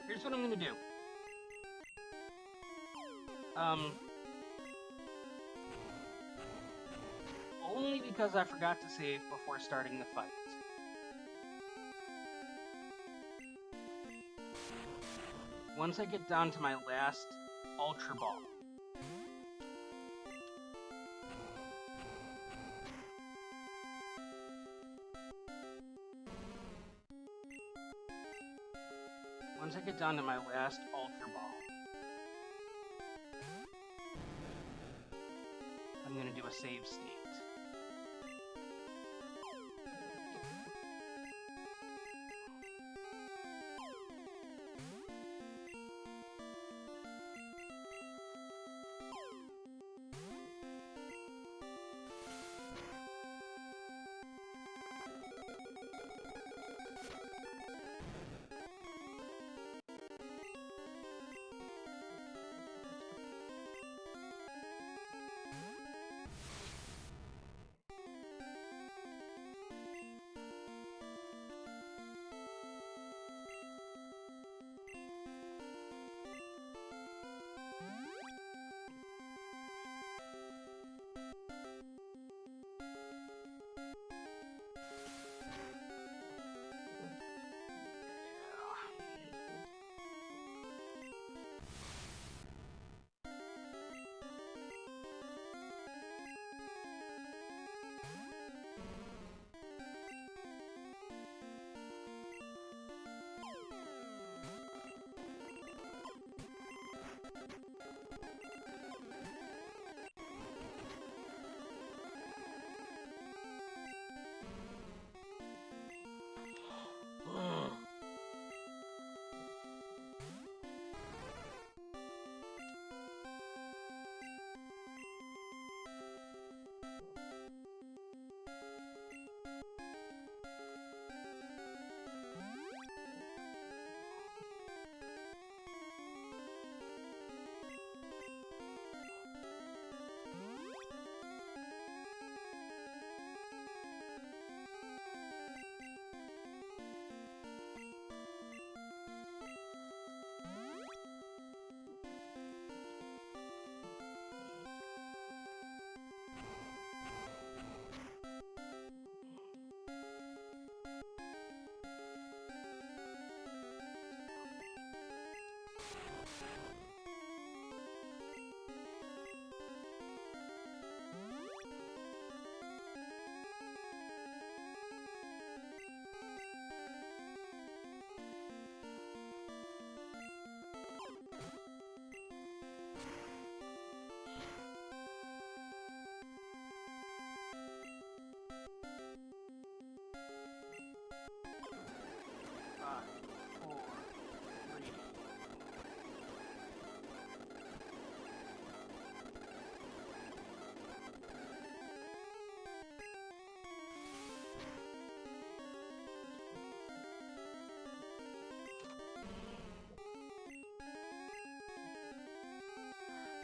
Here's what I'm gonna do. Only because I forgot to save before starting the fight. Once I get down to my last Ultra Ball, I'm gonna do a save state.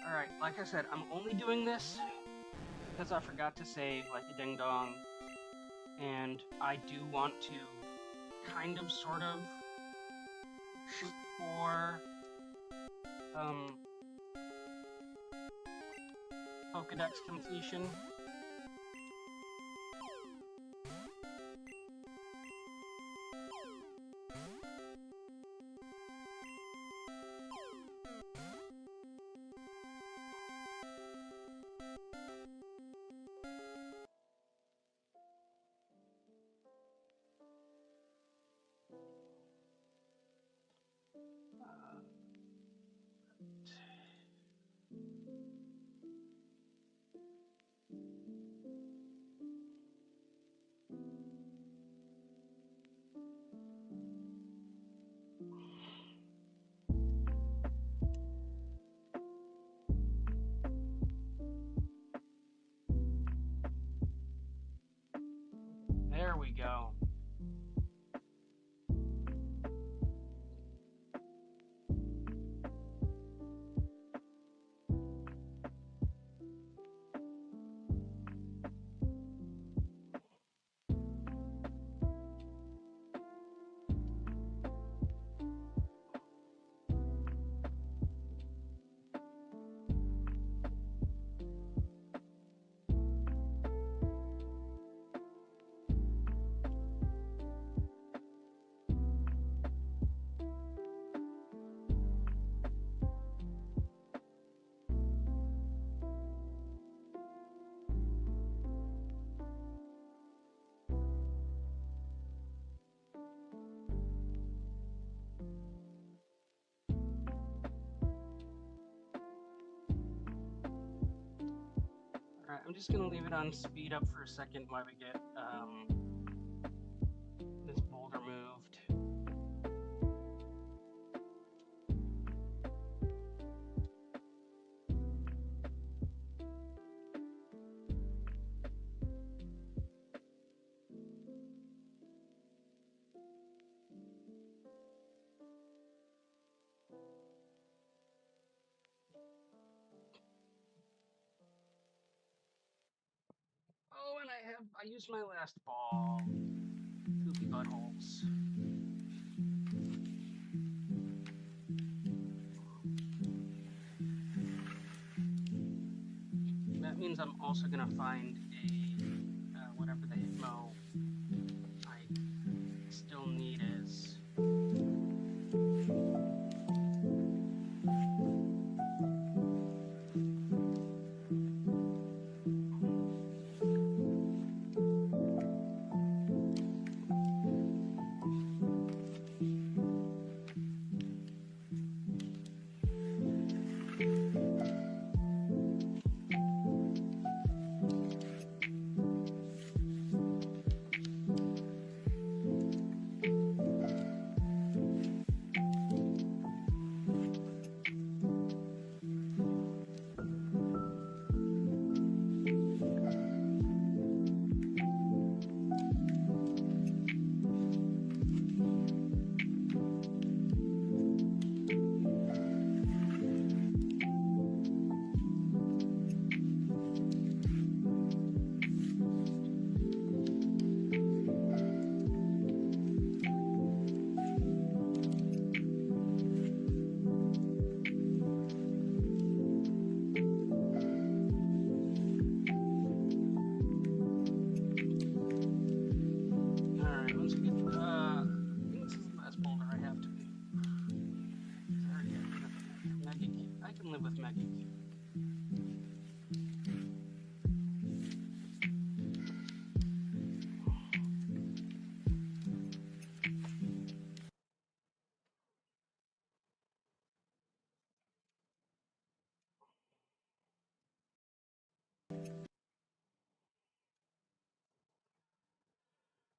Alright, like I said, I'm only doing this because I forgot to save, like a ding-dong, and I do want to kind of, sort of, shoot for, Pokedex completion. There we go. Alright, I'm just gonna leave it on speed up for a second while we get, this boulder moved. Oh, and I used my last ball. Poopy buttholes. That means I'm also gonna find a, whatever the Hitmo I still need is.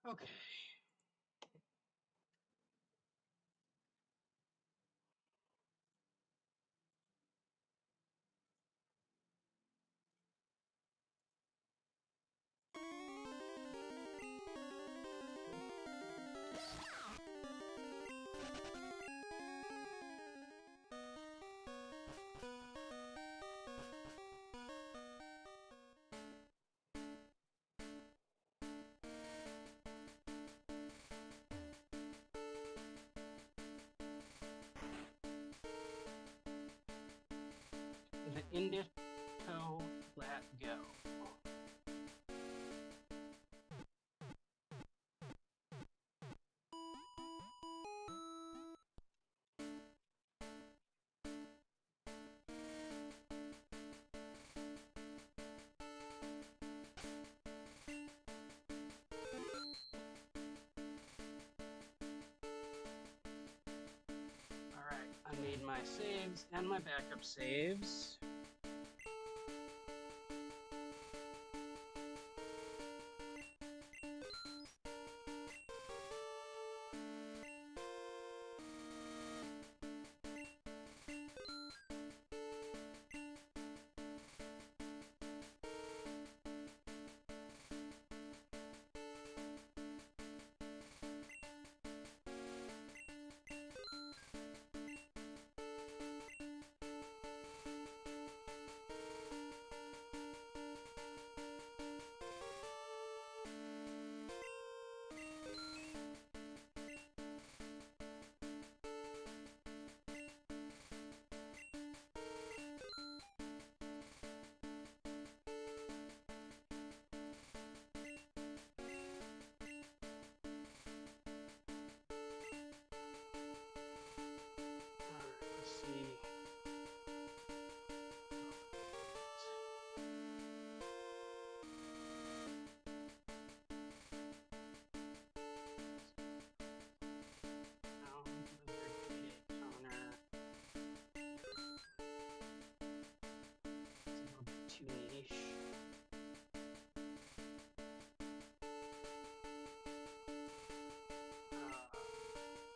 Okay. Indito let go. Alright, I made my saves and my backup saves.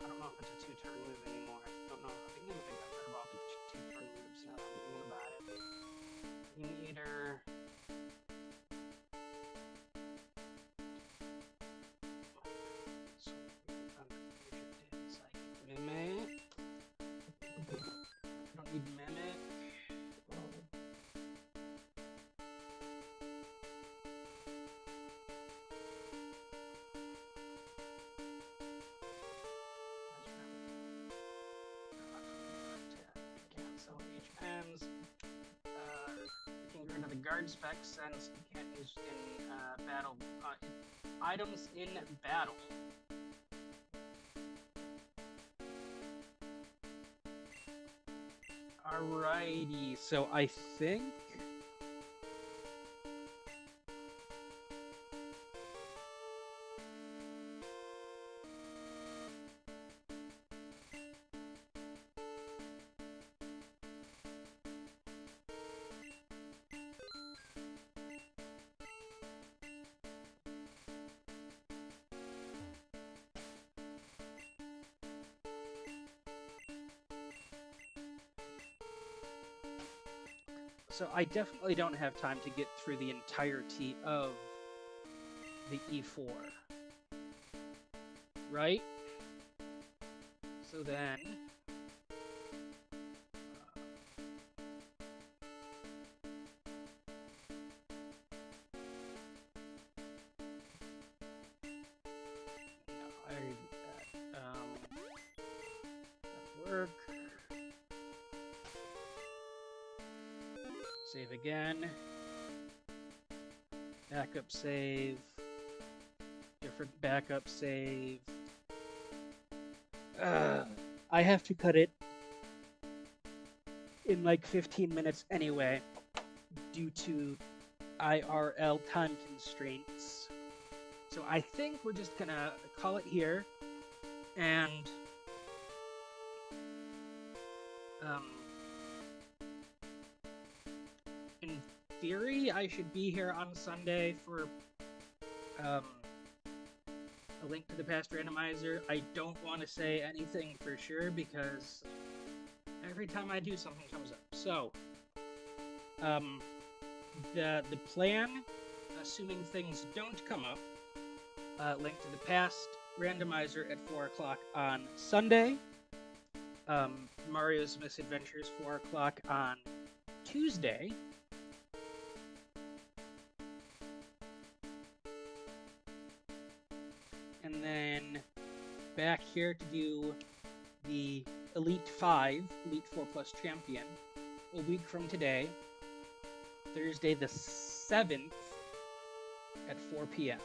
I don't know if it's a two-turn move anymore. I don't know. I think I got rid of all the two-turn moves now that I'm thinking about it. Meter. Mimic. I don't need Mimic. Cancel HMs. Getting rid of the guard spec since you can't use in battle items in battle. Alrighty, so I think so I definitely don't have time to get through the entirety of the E4, right? So then, no, I already did that. That work. Save again. Backup save. Different backup save. I have to cut it in like 15 minutes anyway, due to IRL time constraints. So I think we're just gonna call it here, and in theory, I should be here on Sunday for a link to the past randomizer. I don't want to say anything for sure because every time I do, something comes up. So, the plan, assuming things don't come up, link to the past randomizer at 4 o'clock on Sunday. Mario's Misadventures 4 o'clock on Tuesday. And then back here to do the Elite 5, Elite 4 Plus Champion a week from today, Thursday the 7th at 4 p.m.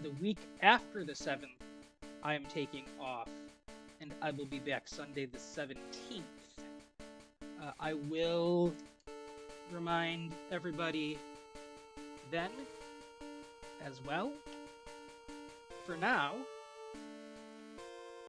The week after the 7th, I am taking off, and I will be back Sunday the 17th. I will remind everybody then as well. For now,